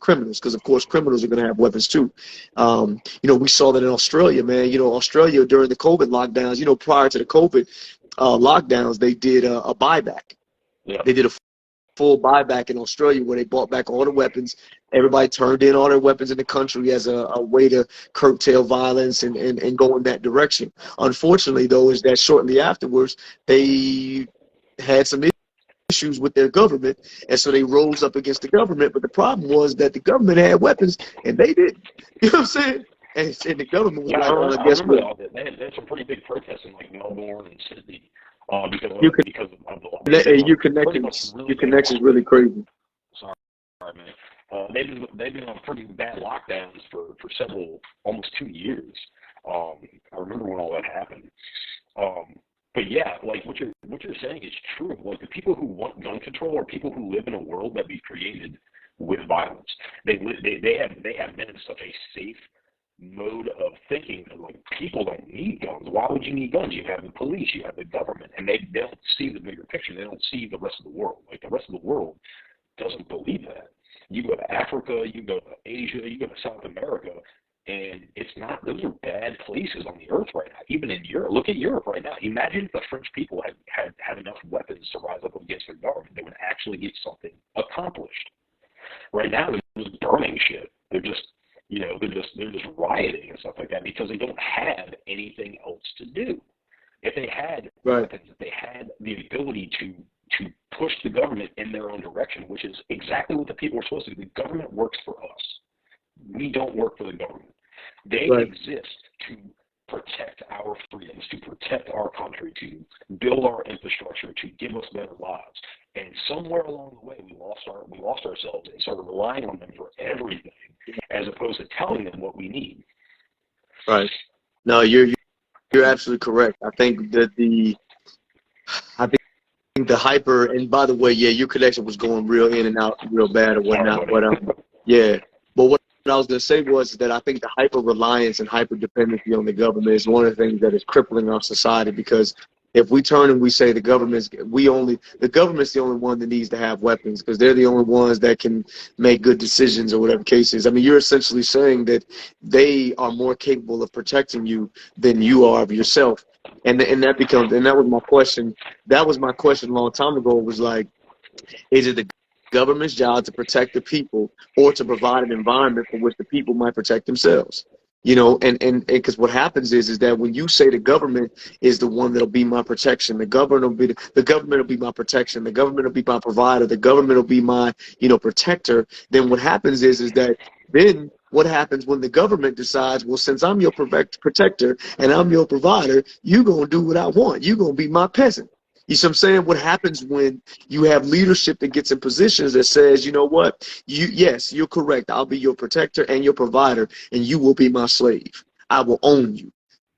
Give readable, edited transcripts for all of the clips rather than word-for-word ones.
criminals, because of course criminals are going to have weapons too. We saw that in Australia, man. Australia during the COVID lockdowns, prior to the COVID lockdowns, they did a buyback. Yeah. They did a full buyback in Australia where they bought back all the weapons. Everybody turned in all their weapons in the country as a way to curtail violence and go in that direction. Unfortunately, though, is that shortly afterwards, they had some issues with their government, and so they rose up against the government. But the problem was that the government had weapons, and they didn't. You know what I'm saying? And the government was Yeah, like, I guess remember what? that. They had some pretty big protests in like Melbourne and Sydney because of the law. Your Pretty much really connection's really crazy. Sorry, man. They've been on pretty bad lockdowns for almost 2 years. I remember when all that happened. But yeah, like what you're saying is true. Like the people who want gun control are people who live in a world that we've created with violence. They have been in such a safe mode of thinking that like people don't need guns. Why would you need guns? You have the police, you have the government, and they don't see the bigger picture. They don't see the rest of the world. Like the rest of the world doesn't believe that. You go to Africa, you go to Asia, you go to South America, and it's not, those are bad places on the earth right now. Even in Europe, look at Europe right now. Imagine if the French people had enough weapons to rise up against their government. They would actually get something accomplished. Right now, they're just burning shit. They're just rioting and stuff like that because they don't have anything else to do. If they had weapons, if they had the ability to push the government in their own direction, which is exactly what the people are supposed to do. The government works for us. We don't work for the government. They exist to protect our freedoms, to protect our country, to build our infrastructure, to give us better lives. And somewhere along the way, we lost ourselves and started relying on them for everything, as opposed to telling them what we need. Right. No, you're absolutely correct. I think that the hyper, and by the way, yeah, your connection was going real in and out real bad or whatnot. But yeah. But what I was going to say was that I think the hyper reliance and hyper dependency on the government is one of the things that is crippling our society, because if we turn and we say the government's the only one that needs to have weapons because they're the only ones that can make good decisions or whatever case is. I mean, you're essentially saying that they are more capable of protecting you than you are of yourself. And that was my question. That was my question a long time ago. It was like, is it the government's job to protect the people or to provide an environment for which the people might protect themselves? And because what happens is that when you say the government is the one that'll be my protection, the government will be my protection, the government will be my provider, the government will be my, protector, then what happens is that then what happens when the government decides, well, since I'm your protector and I'm your provider, you're going to do what I want. You're going to be my peasant. You see what I'm saying? What happens when you have leadership that gets in positions that says, you know what, yes, you're correct. I'll be your protector and your provider, and you will be my slave. I will own you.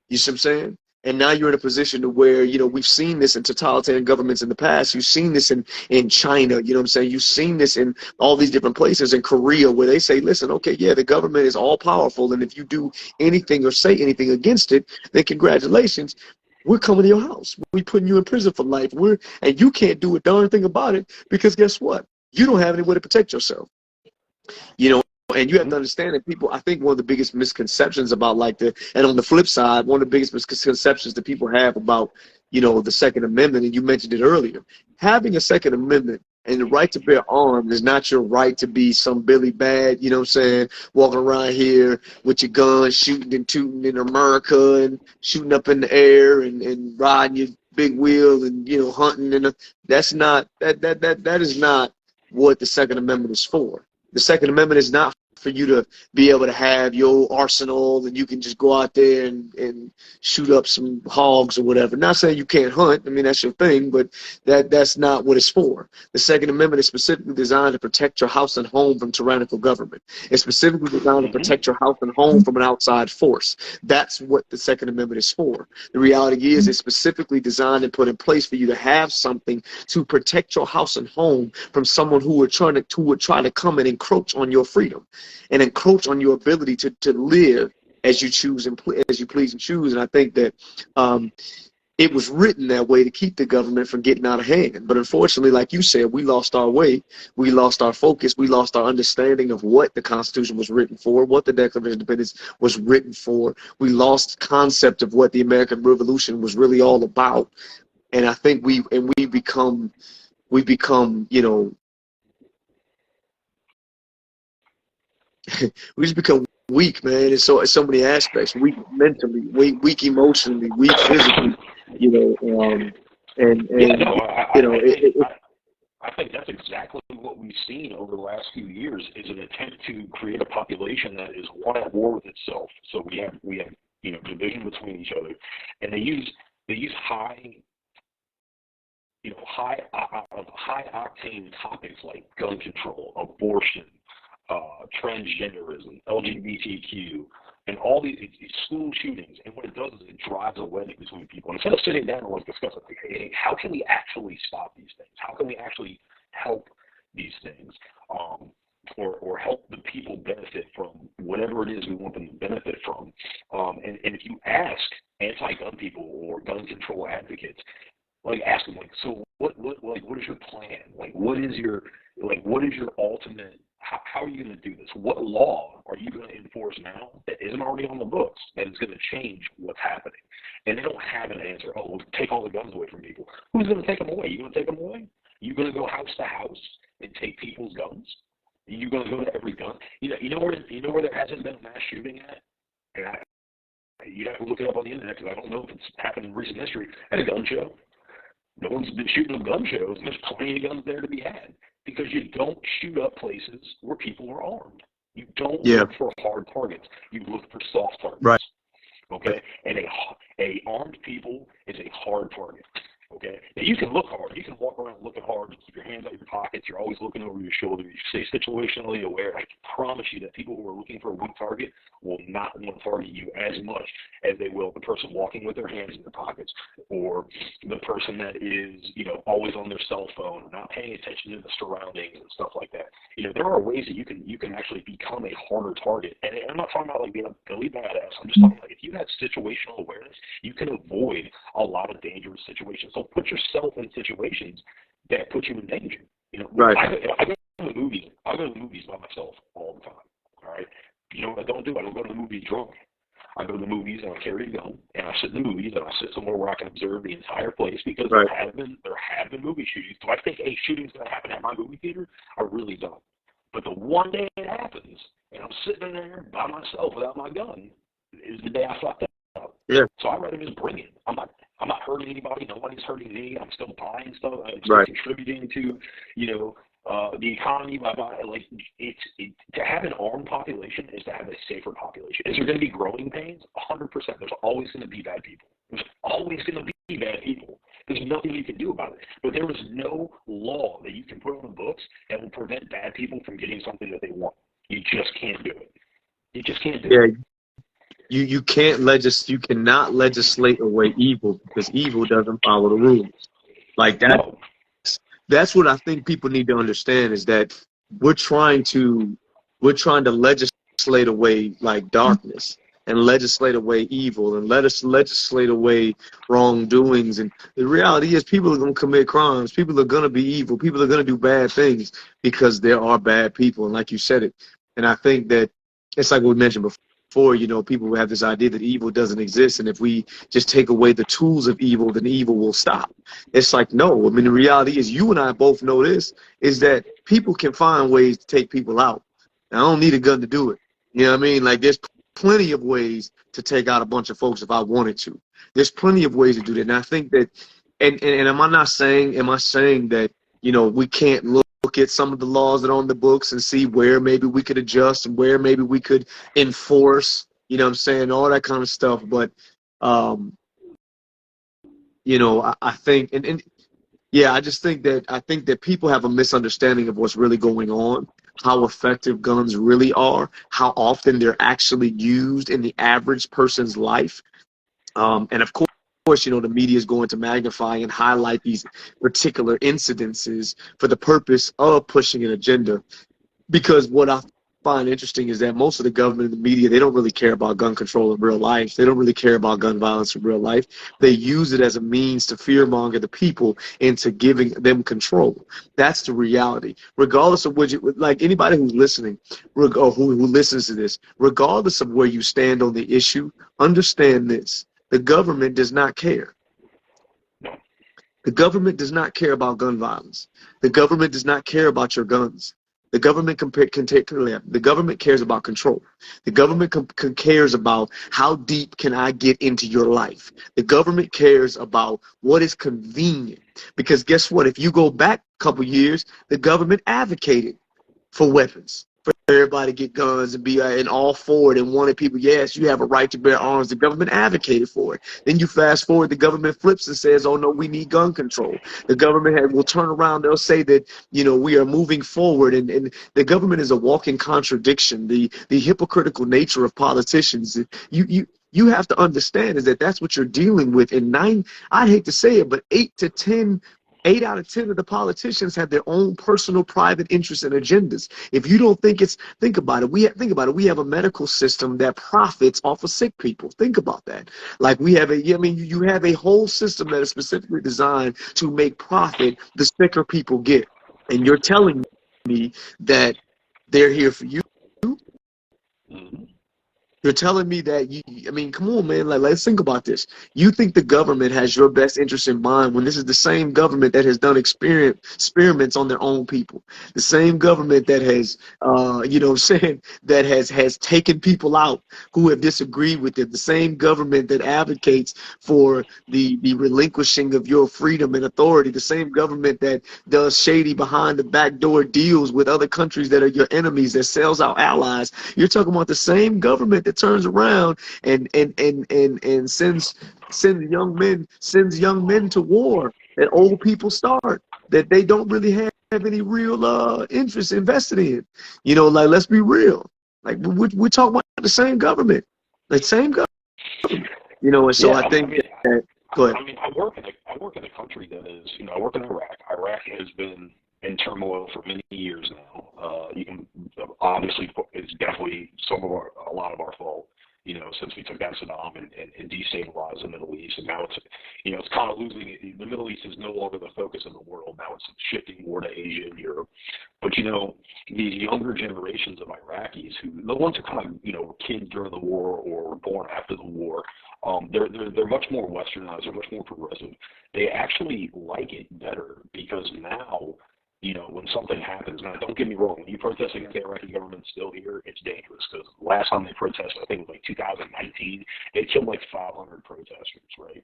You see what I'm saying? And now you're in a position to where, we've seen this in totalitarian governments in the past. You've seen this in China, you know what I'm saying? You've seen this in all these different places, in Korea, where they say, listen, okay, yeah, the government is all powerful, and if you do anything or say anything against it, then congratulations. We're coming to your house. We're putting you in prison for life. And you can't do a darn thing about it because guess what? You don't have any way to protect yourself. And you have to understand that people, I think one of the biggest misconceptions about and on the flip side, one of the biggest misconceptions that people have about, the Second Amendment, and you mentioned it earlier, having a Second Amendment and the right to bear arms is not your right to be some Billy Bad, you know what I'm saying, walking around here with your gun, shooting and tooting in America and shooting up in the air and riding your big wheel and, hunting. And that is not what the Second Amendment is for. The Second Amendment is not for you to be able to have your arsenal and you can just go out there and shoot up some hogs or whatever. Not saying you can't hunt. I mean, that's your thing, but that's not what it's for. The Second Amendment is specifically designed to protect your house and home from tyrannical government. It's specifically designed to protect your house and home from an outside force. That's what the Second Amendment is for. The reality is it's specifically designed and put in place for you to have something to protect your house and home from someone who would try to come and encroach on your freedom and encroach on your ability to live as you choose and as you please and choose. And I think that it was written that way to keep the government from getting out of hand. But unfortunately, like you said, we lost our way, we lost our focus, we lost our understanding of what the Constitution was written for, what the Declaration of Independence was written for. We lost concept of what the American Revolution was really all about. And I think we become, you know, we just become weak, man. In so many aspects, weak mentally, weak emotionally, weak physically, you know, Yeah, no, you know, I think that's exactly what we've seen over the last few years is an attempt to create a population that is one at war with itself. So we have division between each other, and they use high high octane topics like gun control, abortion, transgenderism, LGBTQ, and all these school shootings. And what it does is it drives a wedge between people. Instead of sitting down and like discussing, like, hey, how can we actually stop these things? How can we actually help these things? Or help the people benefit from whatever it is we want them to benefit from. And if you ask anti-gun people or gun control advocates, like ask them, like, so what is your plan? What is your ultimate? How are you going to do this? What law are you going to enforce now that isn't already on the books that is going to change what's happening? And they don't have an answer. Oh, we'll take all the guns away from people. Who's going to take them away? You going to take them away? You going to go house to house and take people's guns? You're going to go to every gun? You know where there hasn't been a mass shooting at? And you have to look it up on the internet because I don't know if it's happened in recent history. At a gun show. No one's been shooting up gun shows, and there's plenty of guns there to be had because you don't shoot up places where people are armed. You don't look for hard targets. You look for soft targets. Right. Okay? And a armed people is a hard target. Okay? Now, you can look hard. You can walk around looking hard. You keep your hands out your pockets. You're always looking over your shoulder. You stay situationally aware. I can promise you that people who are looking for a weak target will not want to target you as much as they will the person walking with their hands in their pockets or the person that is, always on their cell phone, not paying attention to the surroundings and stuff like that. There are ways that you can actually become a harder target. And I'm not talking about like being a Billy Badass. I'm just talking like if you have situational awareness, you can avoid a lot of dangerous situations. So put yourself in situations that put you in danger. Right. I go to the movies. I go to the movies by myself all the time. All right. You know what I don't do? I don't go to the movies drunk. I go to the movies and I carry a gun and I sit in the movies and I sit somewhere where I can observe the entire place because there have been movie shootings. Do I think a shooting's going to happen at my movie theater? I really don't. But the one day it happens and I'm sitting in there by myself without my gun is the day I fucked up. Yeah. So I'd rather just bring it. I'm not hurting anybody. Nobody's hurting me. I'm still buying stuff. I'm still contributing to, the economy by to have an armed population is to have a safer population. Is there going to be growing pains? 100%. There's always going to be bad people. There's always going to be bad people. There's nothing you can do about it. But there is no law that you can put on the books that will prevent bad people from getting something that they want. You just can't do it. You just can't do it. You cannot legislate away evil because evil doesn't follow the rules. Like that. No. That's what I think people need to understand is that we're trying to legislate away like darkness and legislate away evil and let us legislate away wrongdoings. And the reality is people are going to commit crimes. People are going to be evil. People are going to do bad things because there are bad people. And like you said it. And I think that it's like what we mentioned before. People will have this idea that evil doesn't exist, and if we just take away the tools of evil, then evil will stop. It's like, no. I mean, the reality is, you and I both know this, is that people can find ways to take people out. I don't need a gun to do it. You know what I mean? Like, there's plenty of ways to take out a bunch of folks if I wanted to. There's plenty of ways to do that, and I think that, and am I saying that, we can't look at some of the laws that are on the books and see where maybe we could adjust and where maybe we could enforce, all that kind of stuff. But, I think, I just think that people have a misunderstanding of what's really going on, how effective guns really are, how often they're actually used in the average person's life. And of course, the media is going to magnify and highlight these particular incidences for the purpose of pushing an agenda. Because what I find interesting is that most of the government and the media, they don't really care about gun control in real life. They don't really care about gun violence in real life. They use it as a means to fearmonger the people into giving them control. That's the reality. Regardless of what you, like anybody who's listening or who listens to this, regardless of where you stand on the issue, understand this. The government does not care. The government does not care about gun violence. The government does not care about your guns. The government the government cares about control. The government cares about how deep can I get into your life. The government cares about what is convenient. Because guess what? If you go back a couple years, the government advocated for weapons, for everybody to get guns and be and all for it and wanted people, yes, you have a right to bear arms. The government advocated for it. Then you fast forward, the government flips and says, oh no, we need gun control. The government will turn around, they'll say that, we are moving forward, and the government is a walking contradiction. The hypocritical nature of politicians, you have to understand is that that's what you're dealing with. And I hate to say it, but 8 out of 10 of the politicians have their own personal private interests and agendas. If you don't think think about it. We have a medical system that profits off of sick people. Think about that. Like you have a whole system that is specifically designed to make profit the sicker people get. And you're telling me that they're here for you? You're telling me that come on, man. Like, let's think about this. You think the government has your best interest in mind when this is the same government that has done experiments on their own people. The same government that has, that has taken people out who have disagreed with it. The same government that advocates for the relinquishing of your freedom and authority. The same government that does shady behind the back door deals with other countries that are your enemies, that sells our allies. You're talking about the same government that turns around and sends young men to war that old people start, that they don't really have any real interest invested in. Like, let's be real. Like, we're talking about the same government, and so Yeah, I think that. Go ahead. I work in a country that is, I work in Iraq. Iraq has been in turmoil for many years now. You can obviously, it's definitely a lot of our fault, since we took out Saddam and destabilized the Middle East, and now it's kind of losing. The Middle East is no longer the focus of the world. Now it's shifting more to Asia and Europe. But these younger generations of Iraqis, the ones who kind of were kids during the war or were born after the war, they're much more westernized. They're much more progressive. They actually like it better because now, when something happens, now don't get me wrong, when you protest against the Iraqi government still here, it's dangerous because last time they protested, I think it was like 2019, they killed like 500 protesters, right?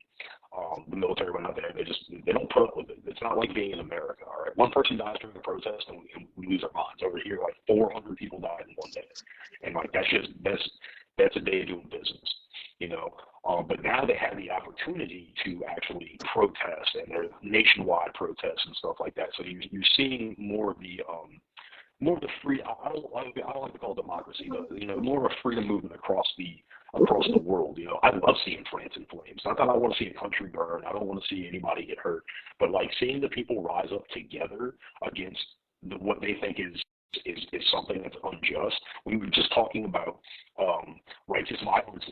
The military went out there, they don't put up with it. It's not like being in America, all right? One person dies during a protest and we lose our minds. Over here, like 400 people died in one day. And like, that's a day of doing business, but now they have the opportunity to actually protest, and there are nationwide protests and stuff like that. So you're seeing more of the free. I don't like to call it democracy, but more of a freedom movement across the world. I love seeing France in flames. Not that I want to see a country burn. I don't want to see anybody get hurt, but like seeing the people rise up together against what they think is something that's unjust. We were just talking about righteous violence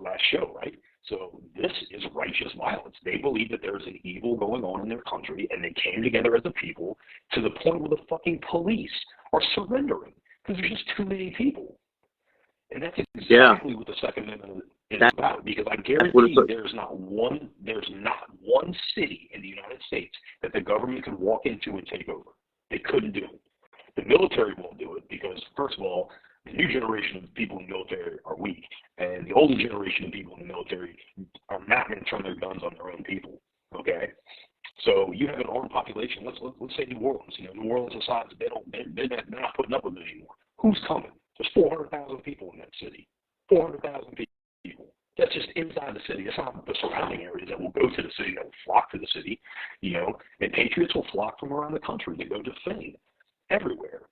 last show, right? So this is righteous violence. They believe that there's an evil going on in their country, and they came together as a people to the point where the fucking police are surrendering because there's just too many people. And that's exactly what the Second Amendment is about. Because I guarantee there's not one city in the United States that the government could walk into and take over. They couldn't do it. The military won't do it because, first of all, the new generation of people in the military are weak, and the older generation of people in the military are not going to turn their guns on their own people. Okay, so you have an armed population. Let's say New Orleans. New Orleans decides they're not putting up with it anymore. Who's coming? There's 400,000 people in that city. 400,000 people. That's just inside the city. It's not the surrounding areas that will go to the city, that will flock to the city. And patriots will flock from around the country to go defend everywhere.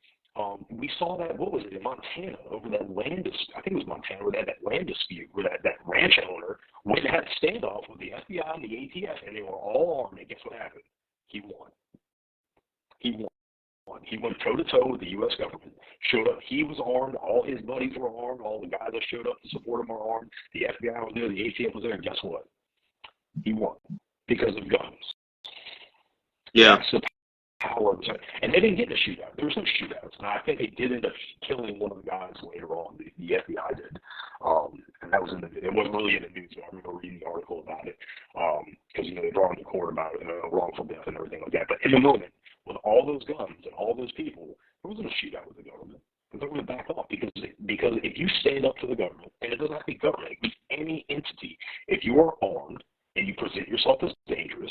We saw that, what was it, in Montana, over that land dispute. I think it was Montana, where that land dispute, where that ranch owner went and had a standoff with the FBI and the ATF, and they were all armed, and guess what happened? He won. He went toe-to-toe with the U.S. government, showed up. He was armed. All his buddies were armed. All the guys that showed up to support him were armed. The FBI was there. The ATF was there. And guess what? He won because of guns. Yeah. That's the power. And they didn't get in a shootout. There was no shootouts. And I think they did end up killing one of the guys later on. The FBI did. And that was it wasn't really in the news. I remember reading the article about it. Because, they brought him to court about wrongful death and everything like that. But in the moment, with all those guns and all those people, there wasn't a shootout with the government. The government backed off because if you stand up to the government, and it doesn't have to be government, it can be any entity, if you are armed and you present yourself as dangerous,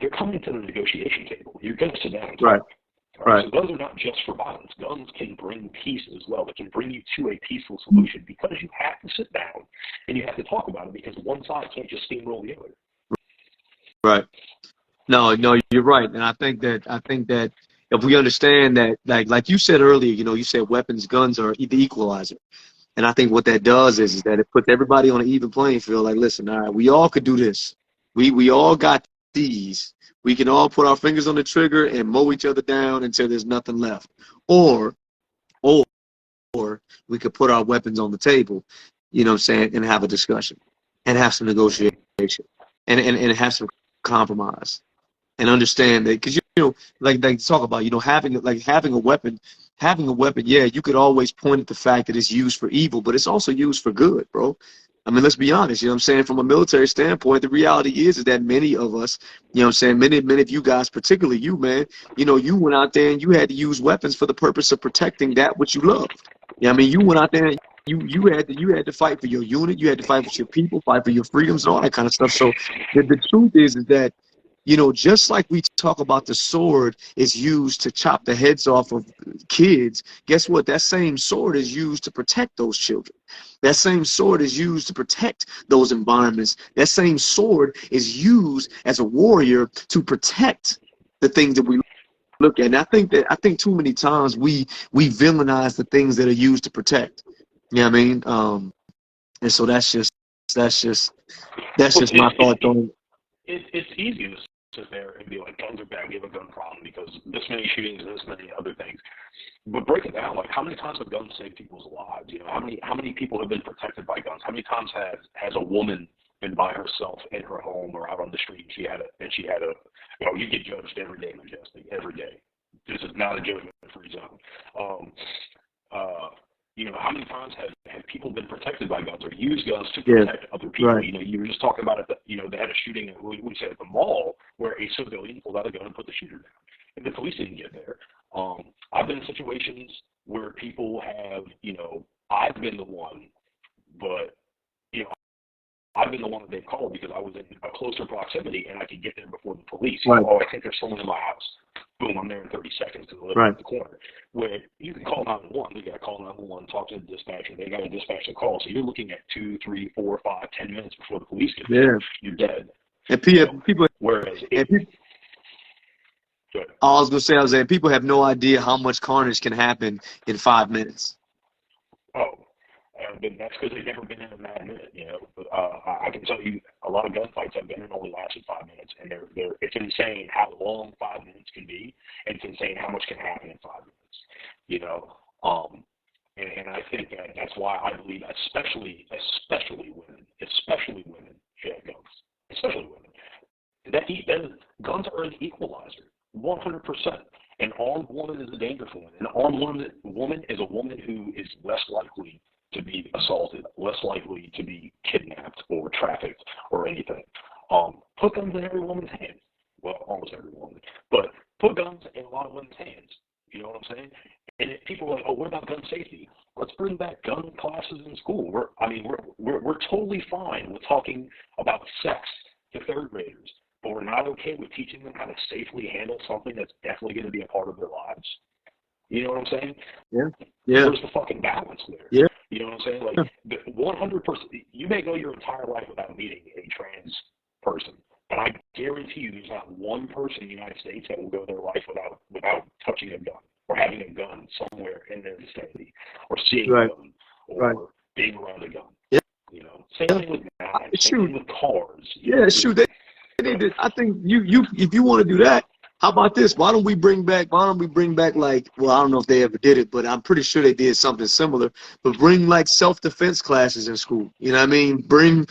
they're coming to the negotiation table. You're going to sit down and talk. Right. Right. So guns are not just for violence. Guns can bring peace as well. They can bring you to a peaceful solution because you have to sit down and you have to talk about it because one side can't just steamroll the other. Right. No, you're right. And I think that if we understand that, like you said earlier, you said weapons, guns are the equalizer. And I think what that does is that it puts everybody on an even playing field. Like, listen, all right, we all could do this. We all got these. We can all put our fingers on the trigger and mow each other down until there's nothing left. Or we could put our weapons on the table, and have a discussion and have some negotiation and have some compromise and understand that, because, like talk about, having a weapon, yeah, you could always point at the fact that it's used for evil, but it's also used for good, bro. I mean, let's be honest, from a military standpoint, the reality is that many of us, many of you guys, particularly you, man, you went out there and you had to use weapons for the purpose of protecting that which you love. You went out there and you had to fight for your unit, you had to fight for your people, fight for your freedoms and all that kind of stuff. So the truth is that, just like we talk about the sword is used to chop the heads off of kids, guess what? That same sword is used to protect those children. That same sword is used to protect those environments. That same sword is used as a warrior to protect the things that we look at. And I think too many times we villainize the things that are used to protect. You know what I mean? And so that's just my thought on it. It's easy to sit there and be like, guns are bad, we have a gun problem because this many shootings and this many other things. But break it down, like how many times have guns saved people's lives? How many people have been protected by guns? How many times has a woman been by herself in her home or out on the street and she had a you get judged every day, Majestic, every day. This is not a judgment-free zone. How many times have people been protected by guns or used guns to protect other people? Right. You were just talking about it. They had a shooting at the mall where a civilian pulled out a gun and put the shooter down, and the police didn't get there. I've been in situations where people have, I've been the one, but I've been the one that they've called because I was in a closer proximity and I could get there before the police. Right. I think there's someone in my house. Boom, I'm there in 30 seconds because I live at the corner. Where you can call 911, you got to call 911, talk to the dispatcher. They got to dispatch the call. So you're looking at 2, 3, 4, 5, 10 minutes before the police get there. You're dead. And people. Whereas I was gonna say, people have no idea how much carnage can happen in 5 minutes. But that's because they've never been in a mad minute, I can tell you a lot of gunfights I've been in only lasted 5 minutes, and it's insane how long 5 minutes can be, and it's insane how much can happen in 5 minutes, and I think that's why I believe, especially women should have guns, especially women. Then guns are an equalizer, 100%. An armed woman is a danger for women. An armed woman is a woman who is less likely to be assaulted, less likely to be kidnapped or trafficked or anything. Put guns in every woman's hands. Well, almost every woman. But put guns in a lot of women's hands. You know what I'm saying? And if people are like, oh, what about gun safety? Let's bring back gun classes in school. We're totally fine with talking about sex to third graders, but we're not okay with teaching them how to safely handle something that's definitely going to be a part of their lives. You know what I'm saying? Yeah. There's the fucking balance there. Yeah. You know what I'm saying? Like, 100%, you may go your entire life without meeting a trans person, but I guarantee you there's not one person in the United States that will go their life without touching a gun or having a gun somewhere in their vicinity or seeing a gun or being around a gun. Yeah. Same thing with knives, same thing with cars. Yeah, shoot. I think you if you want to do that, How about this? Why don't we bring back like, well, I don't know if they ever did it, but I'm pretty sure they did something similar. But bring like self-defense classes in school. You know what I mean? Bring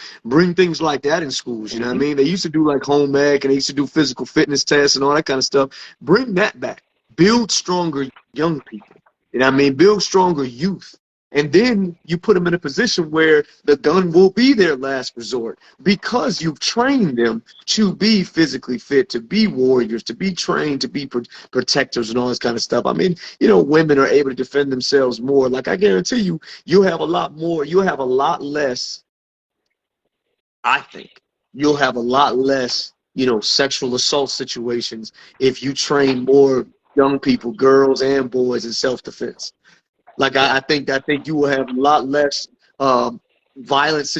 things like that in schools. You know what I Mm-hmm. mean? They used to do like home ec and they used to do physical fitness tests and all that kind of stuff. Bring that back. Build stronger young people. You know what I mean? Build stronger youth. And then you put them in a position where the gun will be their last resort because you've trained them to be physically fit, to be warriors, to be trained, to be protectors and all this kind of stuff. I mean, you know, women are able to defend themselves more. Like, I guarantee you, you'll have a lot more, you'll have a lot less, I think, you'll have a lot less, you know, sexual assault situations if you train more young people, girls and boys, in self-defense. Like Yeah. I think you will have a lot less violence.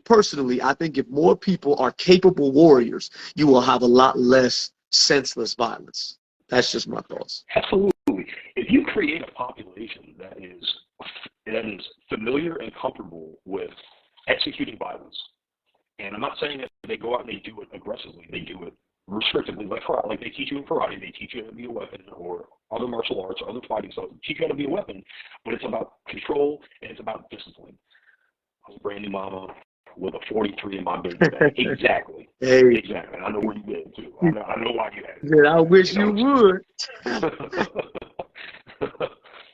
Personally, I think if more people are capable warriors, you will have a lot less senseless violence. That's just my thoughts. Absolutely. If you create a population that is familiar and comfortable with executing violence, and I'm not saying that they go out and they do it aggressively, they do it restrictively, like karate, like they teach you in karate, they teach you how to be a weapon, or other martial arts, or other fighting styles, teach you how to be a weapon, but it's about control and it's about discipline. I was a brand new mama with a 43 in my baby bag. Exactly. Hey, Exactly. And I know where you live too. I know why you had man, I it. wish you would.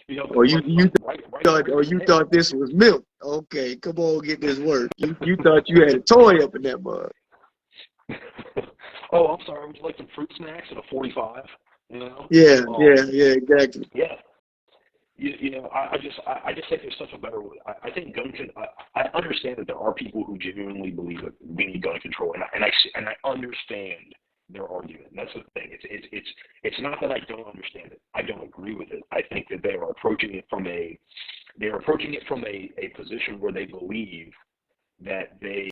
You know, Or you right. thought this was milk. Okay, come on, get this work. You thought you had a toy up in that mug. Oh, I'm sorry. Would you like some fruit snacks and a 45? You know? Yeah, exactly. Yeah. I just think there's such a better way. I think I understand that there are people who genuinely believe that we need gun control, and I understand their argument. And that's the thing. It's not that I don't understand it. I don't agree with it. I think that they are approaching it from a position where they believe that they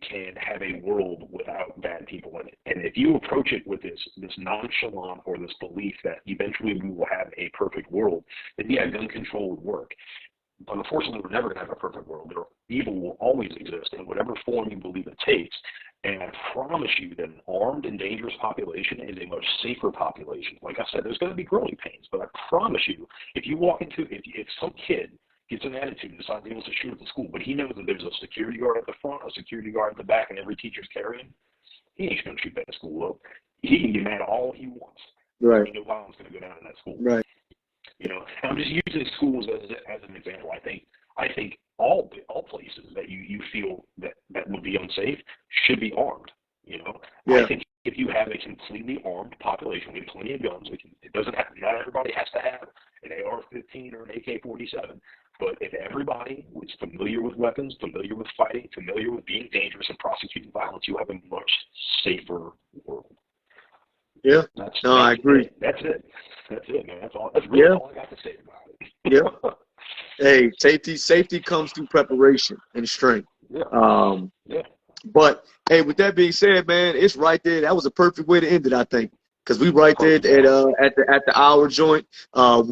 can have a world without bad people in it. And if you approach it with this nonchalant, or this belief that eventually we will have a perfect world, then yeah, gun control would work. But unfortunately, we're never going to have a perfect world. Evil will always exist in whatever form you believe it takes. And I promise you that an armed and dangerous population is a much safer population. Like I said, there's going to be growing pains, but I promise you, if some kid gets an attitude and decides he wants to shoot at the school, but he knows that there's a security guard at the front, a security guard at the back, and every teacher's carrying, he ain't going to shoot that school up. He can get mad all he wants. Right. Ain't no violence going to go down in that school. Right. You know, and I'm just using schools as an example. I think all places that you feel that would be unsafe should be armed. You know, Yeah. I think if you have a completely armed population with plenty of guns, it doesn't have, not everybody has to have an AR-15 or an AK-47. But if everybody was familiar with weapons, familiar with fighting, familiar with being dangerous and prosecuting violence, you have a much safer world. Yeah. I agree. That's it, man. That's all. That's really all I got to say about it. Yeah. Hey, safety comes through preparation and strength. Yeah. Yeah. But hey, with that being said, man, it's right there. That was a perfect way to end it, I think, because we right there at the hour joint.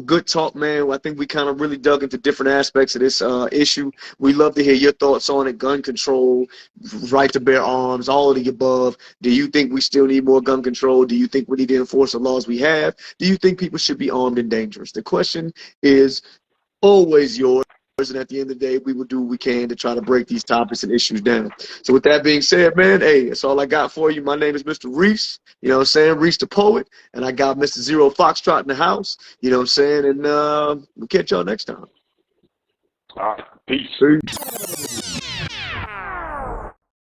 Good talk, man. I think we kind of really dug into different aspects of this issue. We love to hear your thoughts on it: gun control, right to bear arms, all of the above. Do you think we still need more gun control? Do you think we need to enforce the laws we have? Do you think people should be armed and dangerous? The question is always yours. And at the end of the day, we will do what we can to try to break these topics and issues down. So with that being said, man, hey, that's all I got for you. My name is Mr. Reese, you know what I'm saying, Reese the Poet, and I got Mr. Zero Foxtrot in the house, you know what I'm saying, and we'll catch y'all next time. All right. Peace. Peace.